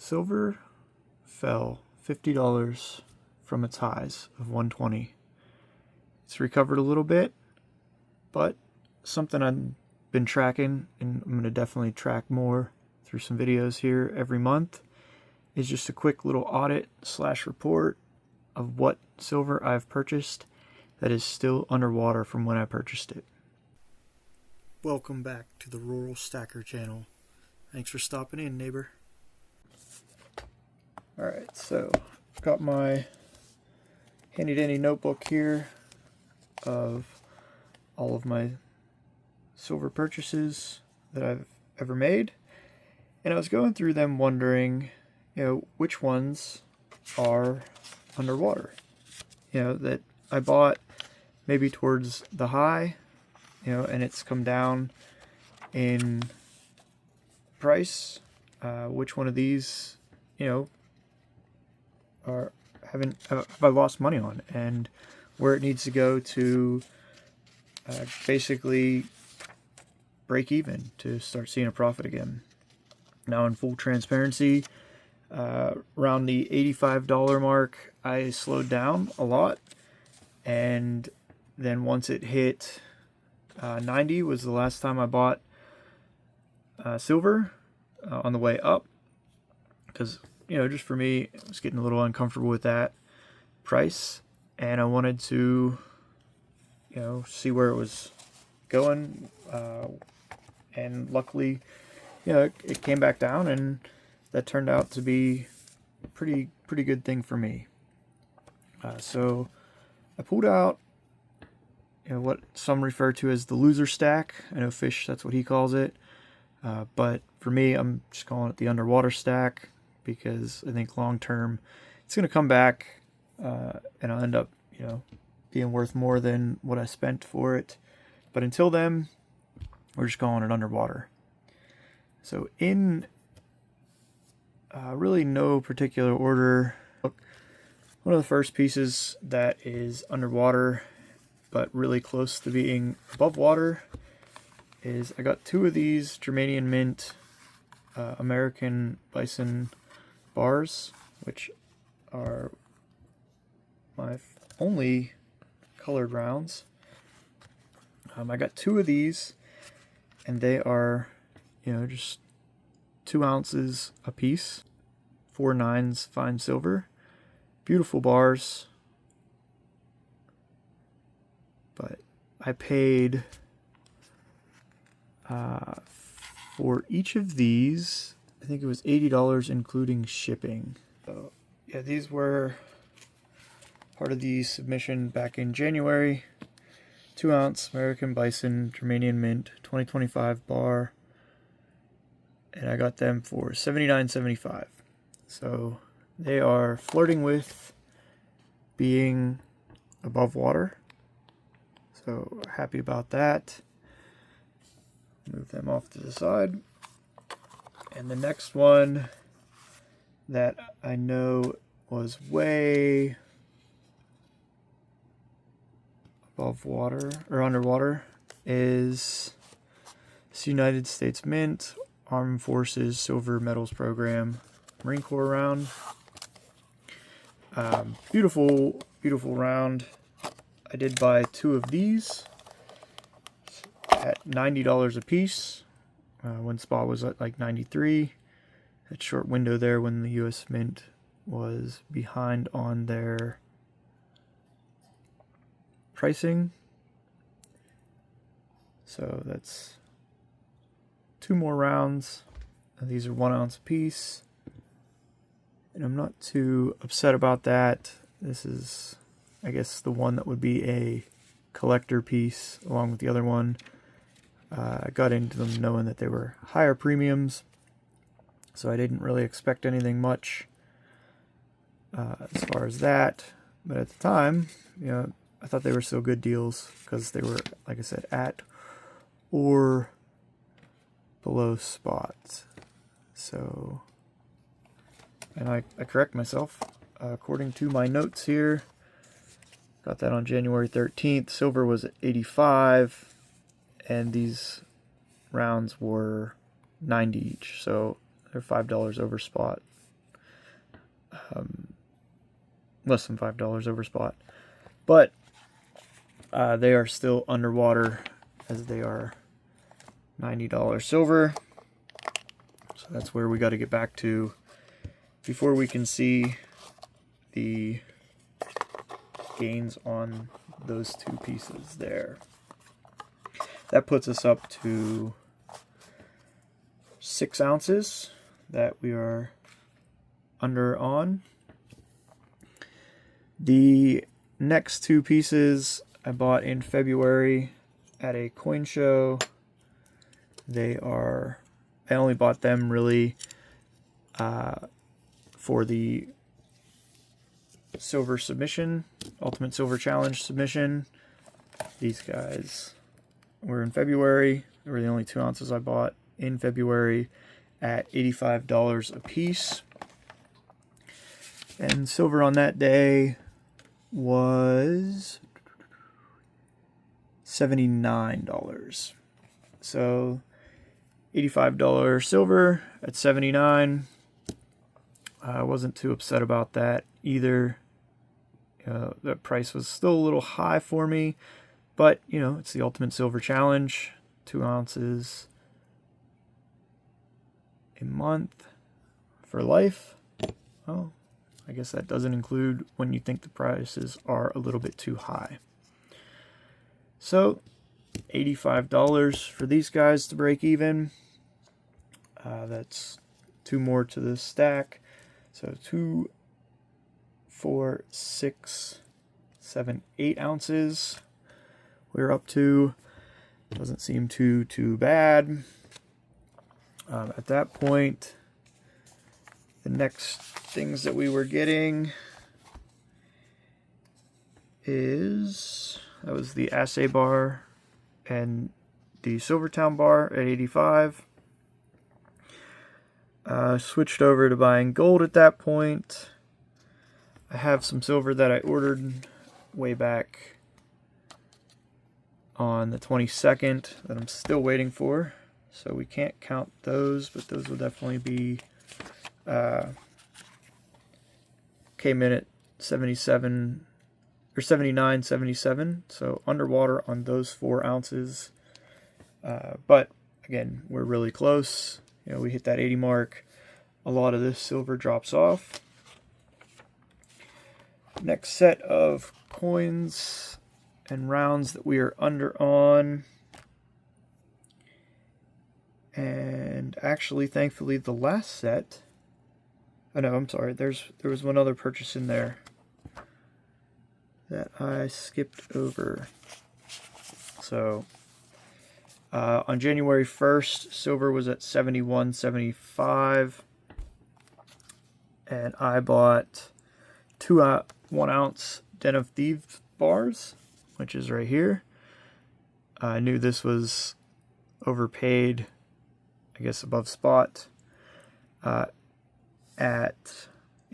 Silver fell $50 from its highs of 120. It's recovered a little bit, but something I've been tracking, and I'm going to definitely track more through some videos here every month, is just a quick little audit / report of what silver I've purchased that is still underwater from when I purchased it. Welcome back to the RuralStacker channel. Thanks for stopping in, neighbor. Alright, so got my handy dandy notebook here of all of my silver purchases that I've ever made, and I was going through them wondering, which ones are underwater, that I bought maybe towards the high, and it's come down in price. Which one of these, have I lost money on, and where it needs to go to basically break even to start seeing a profit again. Now, in full transparency, around the $85 mark, I slowed down a lot, and then once it hit 90 was the last time I bought silver on the way up, because just for me, I was getting a little uncomfortable with that price, and I wanted to see where it was going, and luckily it came back down, and that turned out to be a pretty good thing for me. So I pulled out what some refer to as the loser stack. I know Fish, that's what he calls it, but for me, I'm just calling it the underwater stack, because I think long term it's going to come back, and I'll end up being worth more than what I spent for it. But until then, we're just calling it underwater. So in really no particular order, one of the first pieces that is underwater but really close to being above water is I got two of these Germanian Mint American Bison bars, which are my only colored rounds. I got two of these, and they are just 2 ounces a piece, 4 nines fine silver. Beautiful bars, but I paid for each of these, I think it was $80 including shipping. So yeah, these were part of the submission back in January. 2 ounce American Bison Germanian Mint 2025 bar, and I got them for $79.75. So they are flirting with being above water, so happy about that. Move them off to the side. And the next one that I know was way above water or underwater is this United States Mint Armed Forces Silver Medals Program Marine Corps round. Beautiful round. I did buy 2 of these at $90 a piece, when spot was at like 93. That short window there when the US Mint was behind on their pricing. So that's 2 more rounds. These are 1 ounce a piece, and I'm not too upset about that. This is, I guess, the one that would be a collector piece along with the other one. I got into them knowing that they were higher premiums, so I didn't really expect anything much as far as that. But at the time, I thought they were still good deals because they were, like I said, at or below spot. So, and I correct myself. According to my notes here, got that on January 13th. Silver was at 85, and these rounds were 90 each, so they're $5 over spot. less than $5 over spot. But they are still underwater, as they are $90 silver. So that's where we got to get back to before we can see the gains on those two pieces there. That puts us up to 6 ounces that we are under on. The next two pieces I bought in February at a coin show. I only bought them really for the silver submission, Ultimate Silver Challenge submission. These guys were in February. They were the only 2 ounces I bought in February at $85 a piece. And silver on that day was $79. So $85 silver at $79. I wasn't too upset about that either. The price was still a little high for me, but it's the Ultimate Silver Challenge. 2 ounces a month for life. Oh, I guess that doesn't include when you think the prices are a little bit too high. So $85 for these guys to break even. That's 2 more to the stack. So 2, 4, 6, 7, 8 ounces we're up to. Doesn't seem too bad. At that point, the next things that we were getting that was the assay bar and the Silvertown bar at 85. Switched over to buying gold at that point. I have some silver that I ordered way back on the 22nd that I'm still waiting for. So we can't count those, but those will definitely be came in at 77 or 79, 77. So underwater on those 4 ounces. But again, we're really close. We hit that 80 mark. A lot of this silver drops off. Next set of coins and rounds that we are under on. And actually, thankfully, the last set. Oh no, I'm sorry. There was one other purchase in there that I skipped over. So on January 1st, silver was at 71.75, and I bought 2 1 ounce Den of Thieves bars, which is right here. I knew this was overpaid, I guess above spot, at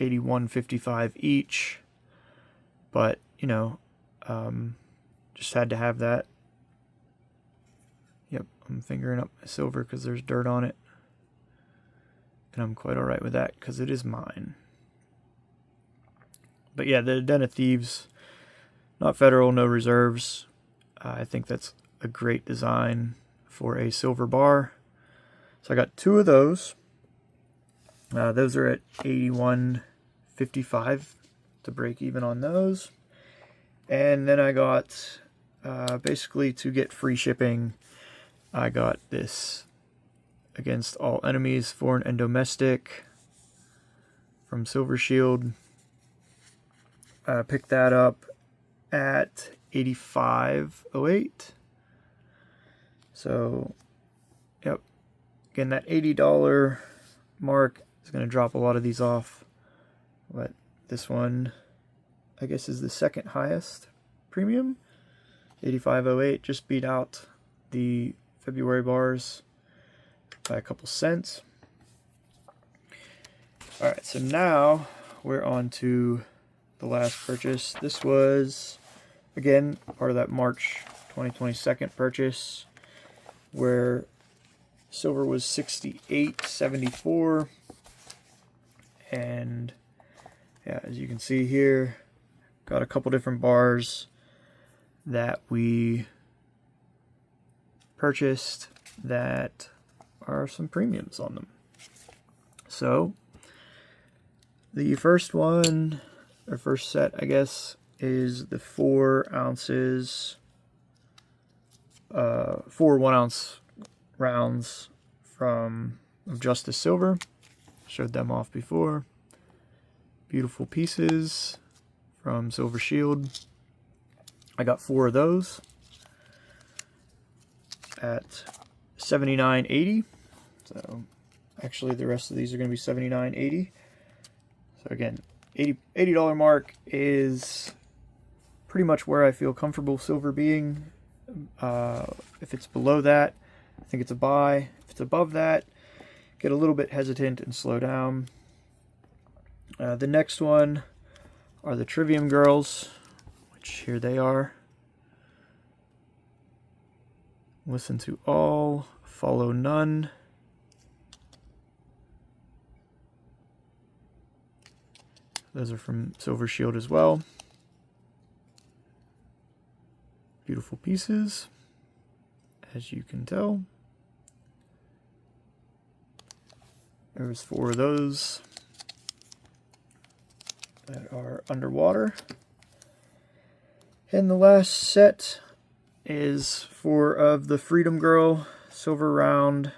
$81.55 each, but just had to have that. Yep, I'm fingering up my silver because there's dirt on it, and I'm quite alright with that because it is mine. But yeah, the Den of Thieves, not federal, no reserves. I think that's a great design for a silver bar. So I got 2 of those. Those are at $81.55 to break even on those. And then I got, basically to get free shipping, I got this Against All Enemies, Foreign and Domestic from Silver Shield. Picked that up at $85.08. So, yep. Again, that $80 mark is going to drop a lot of these off. But this one, I guess, is the second highest premium. $85.08, just beat out the February bars by a couple cents. Alright, so now we're on to the last purchase. This was, again, part of that March 2022 purchase, where silver was $68.74, and yeah, as you can see here, got a couple different bars that we purchased that are some premiums on them. So the first one, or first set, I guess, is the 4 ounces, 4 1-ounce rounds from Justice Silver. Showed them off before. Beautiful pieces from Silver Shield. I got 4 of those at $79.80. So actually the rest of these are going to be $79.80. So again, $80 mark is pretty much where I feel comfortable silver being. If it's below that, I think it's a buy. If it's above that, get a little bit hesitant and slow down. The next one are the Trivium Girls, which here they are. Listen to all, follow none. Those are from Silver Shield as well. Beautiful pieces, as you can tell. There's 4 of those that are underwater. And the last set is 4 of the Freedom Girl silver round.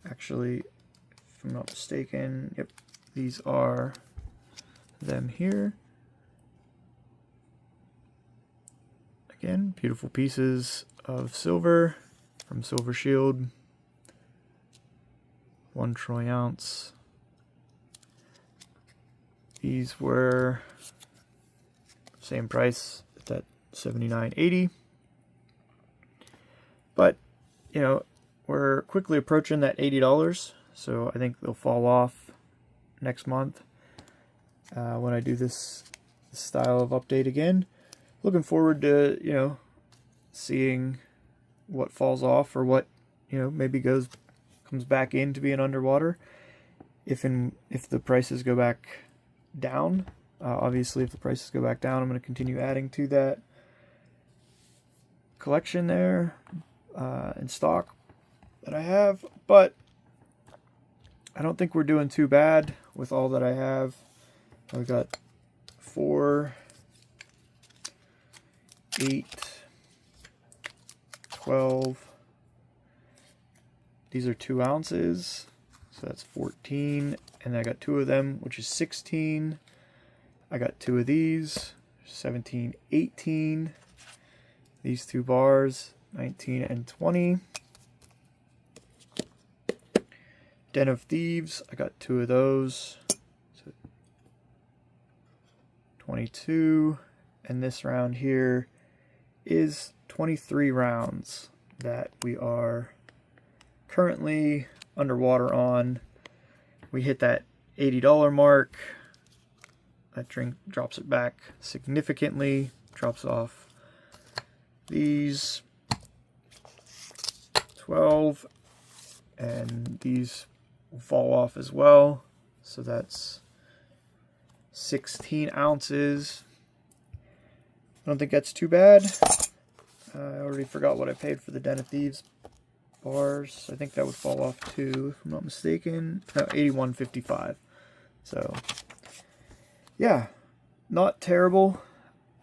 Actually, if I'm not mistaken, yep, these are them here. Again, beautiful pieces of silver from Silver Shield. 1 troy ounce. These were same price at that $79.80. But, you know, we're quickly approaching that $80, so I think they'll fall off next month when I do this style of update again. Looking forward to, you know, seeing what falls off or what, you know, maybe comes back into being underwater if the prices go back down. Obviously, if the prices go back down, I'm going to continue adding to that collection there in stock that I have, but I don't think we're doing too bad with all that I have. I've got 4, 8, 12. These are 2 ounces, so that's 14. And I got 2 of them, which is 16. I got 2 of these, 17, 18. These 2 bars, 19 and 20. Den of Thieves, I got 2 of those, so 22. And this round here is 23 rounds that we are currently underwater on. We hit that $80 mark. That drink drops it back significantly, drops off these 12, and these will fall off as well. So that's 16 ounces. I don't think that's too bad. I already forgot what I paid for the Den of Thieves bars. I think that would fall off too, if I'm not mistaken. No, $81.55. So, yeah, not terrible.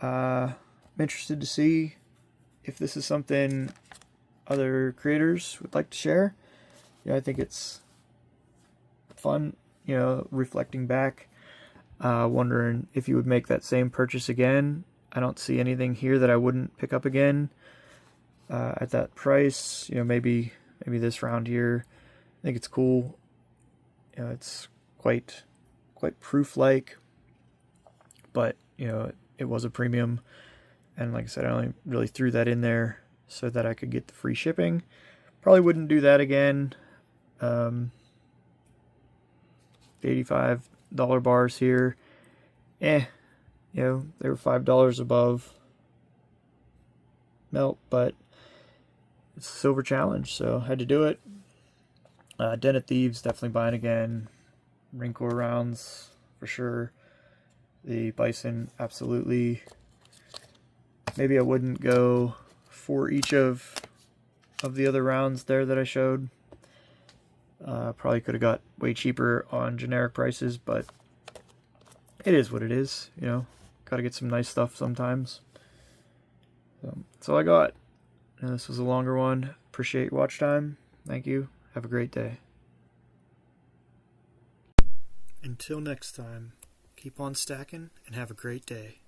I'm interested to see if this is something other creators would like to share. Yeah, I think it's fun, you know, reflecting back, wondering if you would make that same purchase again. I don't see anything here that I wouldn't pick up again at that price. You know, maybe this round here. I think it's cool. You know, it's quite proof-like, but you know, it was a premium, and like I said, I only really threw that in there so that I could get the free shipping. Probably wouldn't do that again. The $85 bars here, you know, they were $5 above melt, but it's a silver challenge, so had to do it. Den of Thieves, definitely buying again. Rancor rounds, for sure. The bison, absolutely. Maybe I wouldn't go for each of the other rounds there that I showed. Probably could have got way cheaper on generic prices, but it is what it is, you know. Got to get some nice stuff sometimes. So that's all I got. And this was a longer one. Appreciate your watch time. Thank you. Have a great day. Until next time, keep on stacking and have a great day.